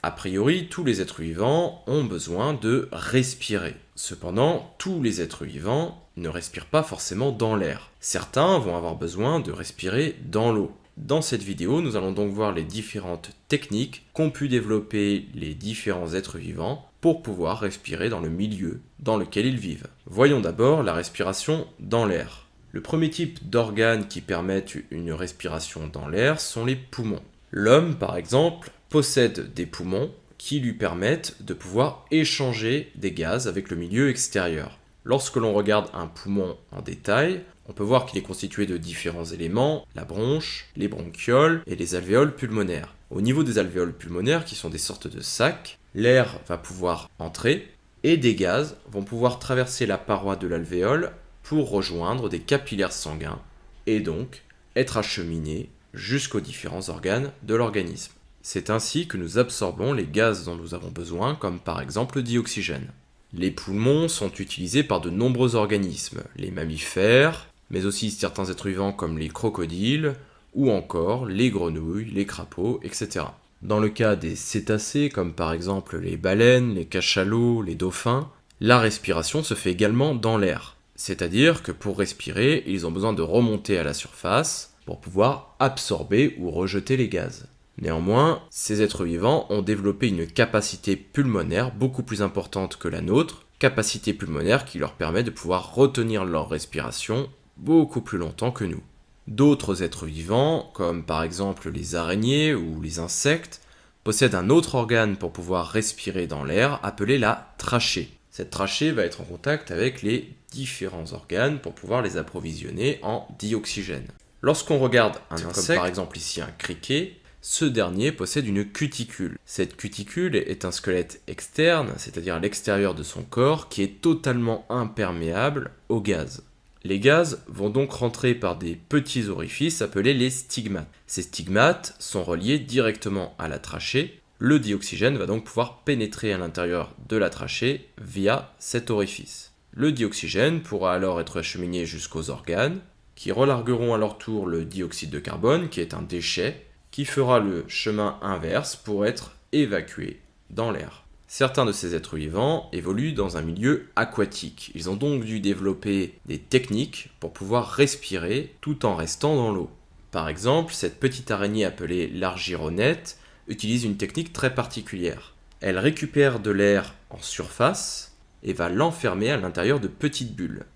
A priori, tous les êtres vivants ont besoin de respirer. Cependant, tous les êtres vivants ne respirent pas forcément dans l'air. Certains vont avoir besoin de respirer dans l'eau. Dans cette vidéo, nous allons donc voir les différentes techniques qu'ont pu développer les différents êtres vivants pour pouvoir respirer dans le milieu dans lequel ils vivent. Voyons d'abord la respiration dans l'air. Le premier type d'organes qui permettent une respiration dans l'air sont les poumons. L'homme, par exemple, possède des poumons qui lui permettent de pouvoir échanger des gaz avec le milieu extérieur. Lorsque l'on regarde un poumon en détail, on peut voir qu'il est constitué de différents éléments, la bronche, les bronchioles et les alvéoles pulmonaires. Au niveau des alvéoles pulmonaires, qui sont des sortes de sacs, l'air va pouvoir entrer et des gaz vont pouvoir traverser la paroi de l'alvéole pour rejoindre des capillaires sanguins et donc être acheminés jusqu'aux différents organes de l'organisme. C'est ainsi que nous absorbons les gaz dont nous avons besoin, comme par exemple le dioxygène. Les poumons sont utilisés par de nombreux organismes, les mammifères, mais aussi certains êtres vivants comme les crocodiles, ou encore les grenouilles, les crapauds, etc. Dans le cas des cétacés, comme par exemple les baleines, les cachalots, les dauphins, la respiration se fait également dans l'air. C'est-à-dire que pour respirer, ils ont besoin de remonter à la surface pour pouvoir absorber ou rejeter les gaz. Néanmoins, ces êtres vivants ont développé une capacité pulmonaire beaucoup plus importante que la nôtre, capacité pulmonaire qui leur permet de pouvoir retenir leur respiration beaucoup plus longtemps que nous. D'autres êtres vivants, comme par exemple les araignées ou les insectes, possèdent un autre organe pour pouvoir respirer dans l'air appelé la trachée. Cette trachée va être en contact avec les différents organes pour pouvoir les approvisionner en dioxygène. Lorsqu'on regarde un insecte, comme par exemple ici un criquet, ce dernier possède une cuticule. Cette cuticule est un squelette externe, c'est-à-dire à l'extérieur de son corps, qui est totalement imperméable aux gaz. Les gaz vont donc rentrer par des petits orifices appelés les stigmates. Ces stigmates sont reliés directement à la trachée. Le dioxygène va donc pouvoir pénétrer à l'intérieur de la trachée via cet orifice. Le dioxygène pourra alors être acheminé jusqu'aux organes, qui relargueront à leur tour le dioxyde de carbone, qui est un déchet, qui fera le chemin inverse pour être évacué dans l'air. Certains de ces êtres vivants évoluent dans un milieu aquatique. Ils ont donc dû développer des techniques pour pouvoir respirer tout en restant dans l'eau. Par exemple, cette petite araignée appelée l'argyronète utilise une technique très particulière. Elle récupère de l'air en surface et va l'enfermer à l'intérieur de petites bulles.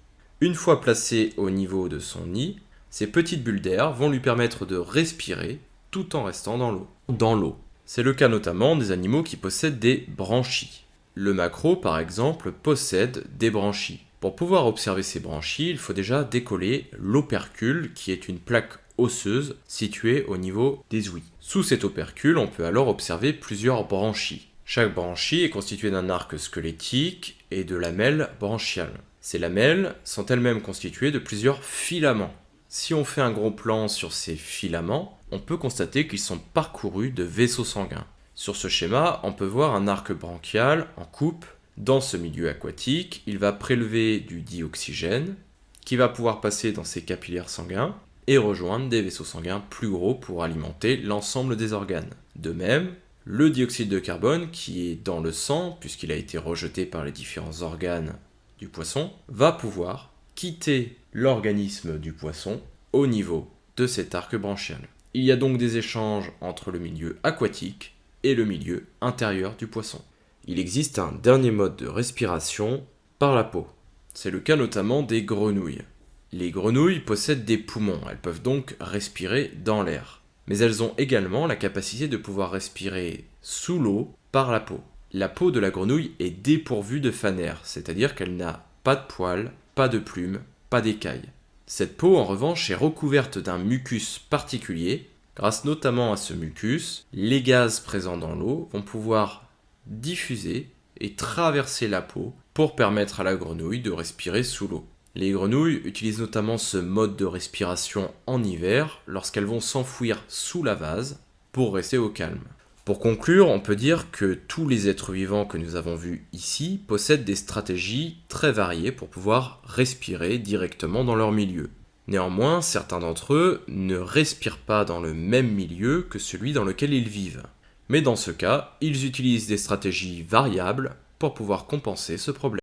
Une fois placée au niveau de son nid, ces petites bulles d'air vont lui permettre de respirer tout en restant dans l'eau. C'est le cas notamment des animaux qui possèdent des branchies. Le maquereau, par exemple, possède des branchies. Pour pouvoir observer ces branchies, il faut déjà décoller l'opercule, qui est une plaque osseuse située au niveau des ouïes. Sous cet opercule, on peut alors observer plusieurs branchies. Chaque branchie est constituée d'un arc squelettique et de lamelles branchiales. Ces lamelles sont elles-mêmes constituées de plusieurs filaments. Si on fait un gros plan sur ces filaments, on peut constater qu'ils sont parcourus de vaisseaux sanguins. Sur ce schéma, on peut voir un arc branchial en coupe. Dans ce milieu aquatique, il va prélever du dioxygène qui va pouvoir passer dans ses capillaires sanguins et rejoindre des vaisseaux sanguins plus gros pour alimenter l'ensemble des organes. De même, le dioxyde de carbone qui est dans le sang, puisqu'il a été rejeté par les différents organes du poisson, va pouvoir quitter l'organisme du poisson au niveau de cet arc branchial. Il y a donc des échanges entre le milieu aquatique et le milieu intérieur du poisson. Il existe un dernier mode de respiration par la peau. C'est le cas notamment des grenouilles. Les grenouilles possèdent des poumons, elles peuvent donc respirer dans l'air. Mais elles ont également la capacité de pouvoir respirer sous l'eau par la peau. La peau de la grenouille est dépourvue de fanère, c'est-à-dire qu'elle n'a pas de poils, pas de plumes, pas d'écailles. Cette peau, en revanche, est recouverte d'un mucus particulier. Grâce notamment à ce mucus, les gaz présents dans l'eau vont pouvoir diffuser et traverser la peau pour permettre à la grenouille de respirer sous l'eau. Les grenouilles utilisent notamment ce mode de respiration en hiver lorsqu'elles vont s'enfouir sous la vase pour rester au calme. Pour conclure, on peut dire que tous les êtres vivants que nous avons vus ici possèdent des stratégies très variées pour pouvoir respirer directement dans leur milieu. Néanmoins, certains d'entre eux ne respirent pas dans le même milieu que celui dans lequel ils vivent. Mais dans ce cas, ils utilisent des stratégies variables pour pouvoir compenser ce problème.